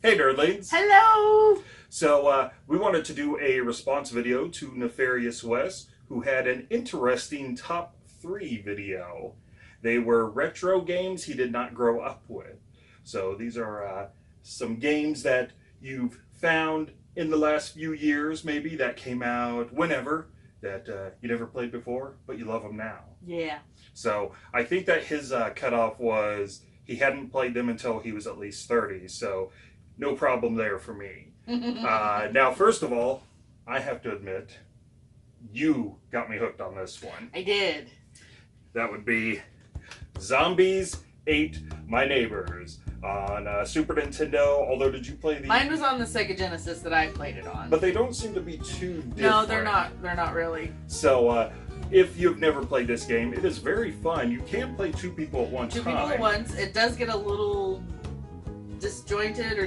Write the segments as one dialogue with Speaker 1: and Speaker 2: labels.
Speaker 1: Hey nerdlings!
Speaker 2: Hello!
Speaker 1: So we wanted to do a response video to Nefarious Wes, who had an interesting top 3 video. They were retro games he did not grow up with. So these are some games that you've found in the last few years, maybe, that came out whenever, that you never played before, but you love them now.
Speaker 2: Yeah.
Speaker 1: So I think that his cutoff was he hadn't played them until he was at least 30, so no problem there for me. Now, first of all, I have to admit, you got me hooked on this one.
Speaker 2: I did.
Speaker 1: That would be Zombies Ate My Neighbors on Super Nintendo. Although, did you play the...
Speaker 2: Mine was on the Sega Genesis that I played it on.
Speaker 1: But they don't seem to be too different.
Speaker 2: No, they're not. They're not really.
Speaker 1: So, if you've never played this game, it is very fun. You can play 2 people at one time.
Speaker 2: 2 people at once. It does get a little disjointed or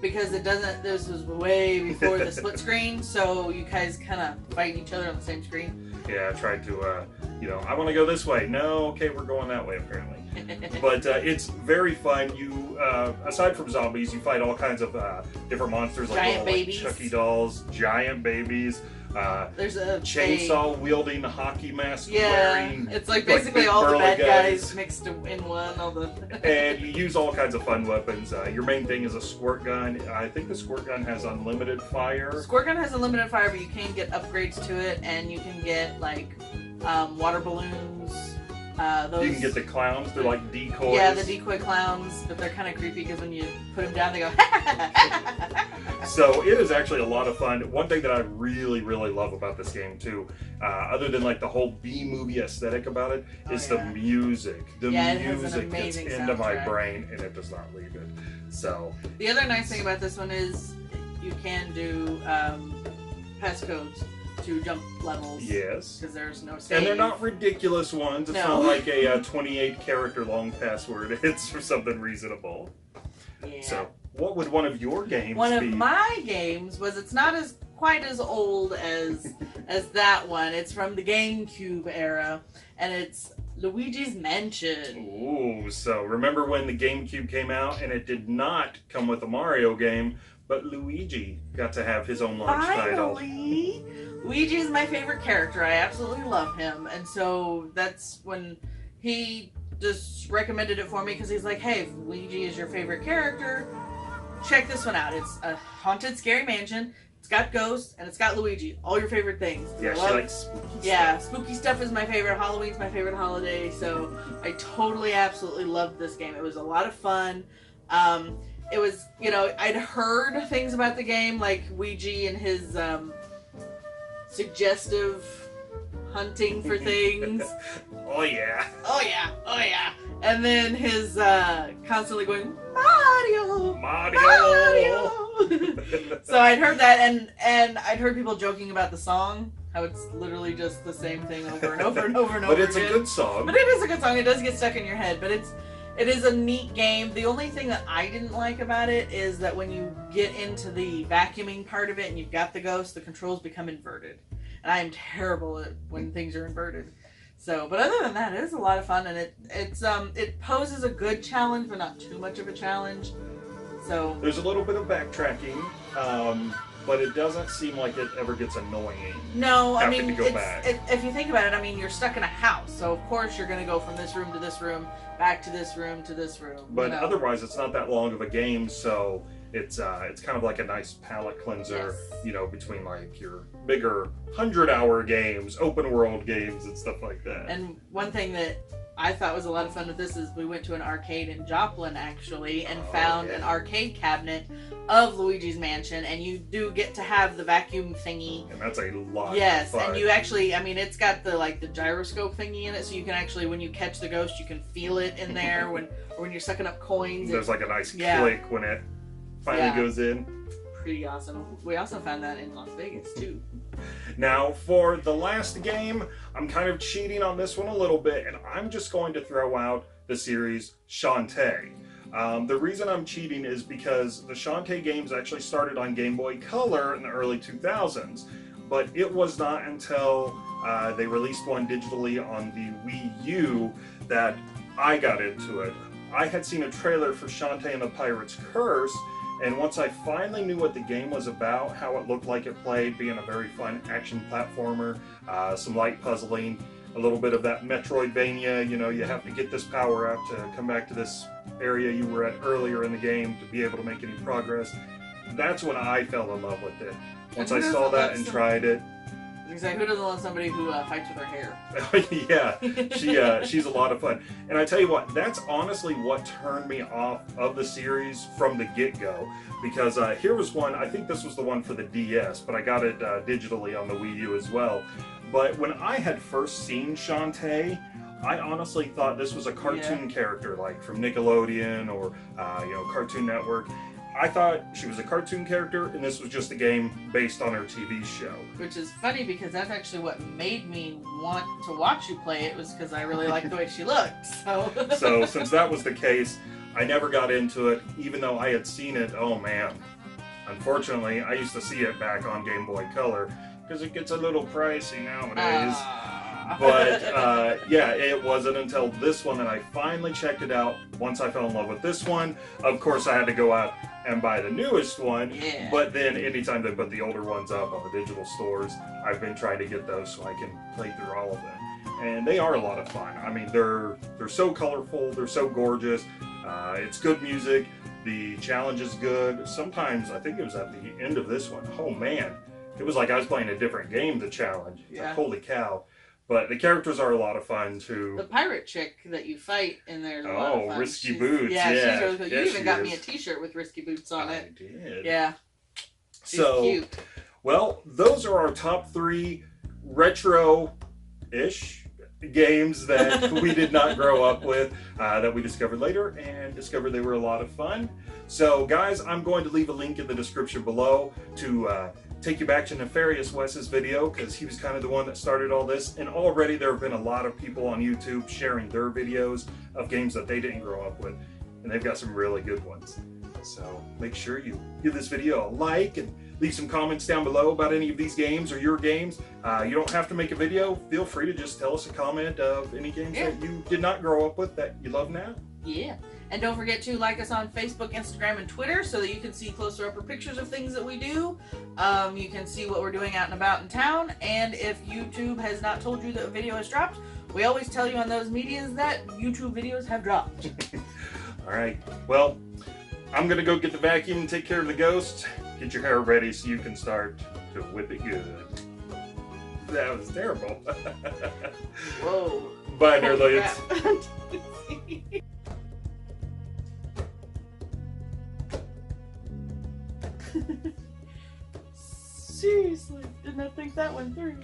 Speaker 2: because it doesn't. This was way before the split screen, so you guys kind of fight each other on the same screen.
Speaker 1: Yeah, I tried to, I want to go this way. No, okay, we're going that way apparently. But it's very fun. You, aside from zombies, you fight all kinds of different monsters, like
Speaker 2: giant babies,
Speaker 1: like Chucky dolls, giant babies.
Speaker 2: There's a
Speaker 1: chainsaw wielding, hockey mask wearing.
Speaker 2: It's like basically all the bad guys mixed in one. All the
Speaker 1: and you use all kinds of fun weapons. Your main thing is a squirt gun. I think the squirt gun has unlimited fire.
Speaker 2: Squirt gun has unlimited fire, but you can get upgrades to it, and you can get like water balloons.
Speaker 1: You can get the clowns. They're like decoys.
Speaker 2: Yeah, the decoy clowns, but they're kind of creepy because when you put them down, they go.
Speaker 1: So it is actually a lot of fun. One thing that I really, really love about this game too, other than like the whole B-movie aesthetic about it, is the music. The music gets into my brain and it does not leave it. So
Speaker 2: the other nice thing about this one is you can do passcodes to jump levels.
Speaker 1: Yes.
Speaker 2: Because there's no save.
Speaker 1: And they're not ridiculous ones. It's not like a 28 character long password. It's for something reasonable.
Speaker 2: Yeah.
Speaker 1: So what would one of your games be?
Speaker 2: One of my games was, it's not quite as old as that one. It's from the GameCube era, and it's Luigis Mansion.
Speaker 1: Ooh, so remember when the GameCube came out and it did not come with a Mario game, but Luigi got to have his own launch title.
Speaker 2: Finally! Luigi is my favorite character. I absolutely love him, and so that's when he just recommended it for me, because he's like, hey, if Luigi is your favorite character, check this one out. It's a haunted, scary mansion. It's got ghosts, and it's got Luigi. All your favorite things.
Speaker 1: Yeah, she likes spooky stuff.
Speaker 2: Yeah, spooky stuff is my favorite. Halloween's my favorite holiday, so I totally, absolutely loved this game. It was a lot of fun. It was, I'd heard things about the game, like Ouija and his suggestive hunting for things.
Speaker 1: Oh yeah.
Speaker 2: Oh yeah. Oh yeah. And then his constantly going, Mario! Mario! So I'd heard that, and I'd heard people joking about the song, how it's literally just the same thing over and over and over and over
Speaker 1: But it's
Speaker 2: again.
Speaker 1: a good song.
Speaker 2: But it is a good song. It does get stuck in your head, but it is a neat game. The only thing that I didn't like about it is that when you get into the vacuuming part of it and you've got the ghost, the controls become inverted. And I am terrible at when things are inverted. So, but other than that, it is a lot of fun, and it poses a good challenge, but not too much of a challenge. So
Speaker 1: there's a little bit of backtracking, but it doesn't seem like it ever gets annoying.
Speaker 2: No, I mean,
Speaker 1: if
Speaker 2: you think about it, I mean, you're stuck in a house, so of course you're going to go from this room to this room, back to this room to this room.
Speaker 1: But otherwise, it's not that long of a game, so it's kind of like a nice palate cleanser, between like your bigger 100-hour games, open world games, and stuff like that.
Speaker 2: And one thing that I thought was a lot of fun with this is we went to an arcade in Joplin, actually, and found an arcade cabinet of Luigi's Mansion, and you do get to have the vacuum thingy.
Speaker 1: And that's a lot
Speaker 2: of fun. And you actually, it's got the gyroscope thingy in it, so you can actually, when you catch the ghost, you can feel it in there when you're sucking up coins.
Speaker 1: There's like a nice click when it finally goes in.
Speaker 2: Pretty awesome. We also found that in Las Vegas too.
Speaker 1: Now, for the last game, I'm kind of cheating on this one a little bit, and I'm just going to throw out the series Shantae. The reason I'm cheating is because the Shantae games actually started on Game Boy Color in the early 2000s, but it was not until they released one digitally on the Wii U that I got into it. I had seen a trailer for Shantae and the Pirate's Curse, and once I finally knew what the game was about, how it looked like it played, being a very fun action platformer, some light puzzling, a little bit of that Metroidvania, you know, you have to get this power up to come back to this area you were at earlier in the game to be able to make any progress. That's when I fell in love with it. Once I saw that and tried it.
Speaker 2: Exactly. Who doesn't love somebody who fights with her hair?
Speaker 1: Yeah, she's a lot of fun. And I tell you what, that's honestly what turned me off of the series from the get-go. Because here was one, I think this was the one for the DS, but I got it digitally on the Wii U as well. But when I had first seen Shantae, I honestly thought this was a cartoon character, like from Nickelodeon or Cartoon Network. I thought she was a cartoon character, and this was just a game based on her TV show.
Speaker 2: Which is funny because that's actually what made me want to watch you play it, was because I really liked the way she looked.
Speaker 1: So since that was the case, I never got into it, even though I had seen it. Oh man. Unfortunately, I used to see it back on Game Boy Color, because it gets a little pricey nowadays. But yeah, it wasn't until this one that I finally checked it out. Once I fell in love with this one, of course I had to go out and buy the newest one.
Speaker 2: Yeah.
Speaker 1: But then anytime they put the older ones up on the digital stores, I've been trying to get those so I can play through all of them. And they are a lot of fun. I mean, they're so colorful, they're so gorgeous. It's good music. The challenge is good. Sometimes, I think it was at the end of this one, oh man, it was like I was playing a different game, the challenge.
Speaker 2: Yeah.
Speaker 1: Like, holy cow. But the characters are a lot of fun too.
Speaker 2: The pirate chick that you fight in there is a lot of fun.
Speaker 1: Risky Boots.
Speaker 2: Yeah,
Speaker 1: yeah.
Speaker 2: she's really cool. You
Speaker 1: Yes,
Speaker 2: even got me a t-shirt with Risky Boots on it.
Speaker 1: I did.
Speaker 2: Yeah. She's
Speaker 1: so
Speaker 2: cute.
Speaker 1: Well, those are our top 3 retro-ish games that we did not grow up with, that we discovered later and discovered they were a lot of fun. So guys, I'm going to leave a link in the description below to take you back to Nefarious Wes's video, because he was kind of the one that started all this, and already there have been a lot of people on YouTube sharing their videos of games that they didn't grow up with, and they've got some really good ones. So make sure you give this video a like and leave some comments down below about any of these games or your games. You don't have to make a video. Feel free to just tell us a comment of any games that you did not grow up with that you love now.
Speaker 2: Yeah. And don't forget to like us on Facebook, Instagram, and Twitter so that you can see closer upper pictures of things that we do. You can see what we're doing out and about in town. And if YouTube has not told you that a video has dropped, we always tell you on those medias that YouTube videos have dropped.
Speaker 1: All right. Well, I'm going to go get the vacuum and take care of the ghost. Get your hair ready so you can start to whip it good. That was terrible.
Speaker 2: Whoa.
Speaker 1: Bye, nerdlings.
Speaker 2: Seriously, did not think that one through.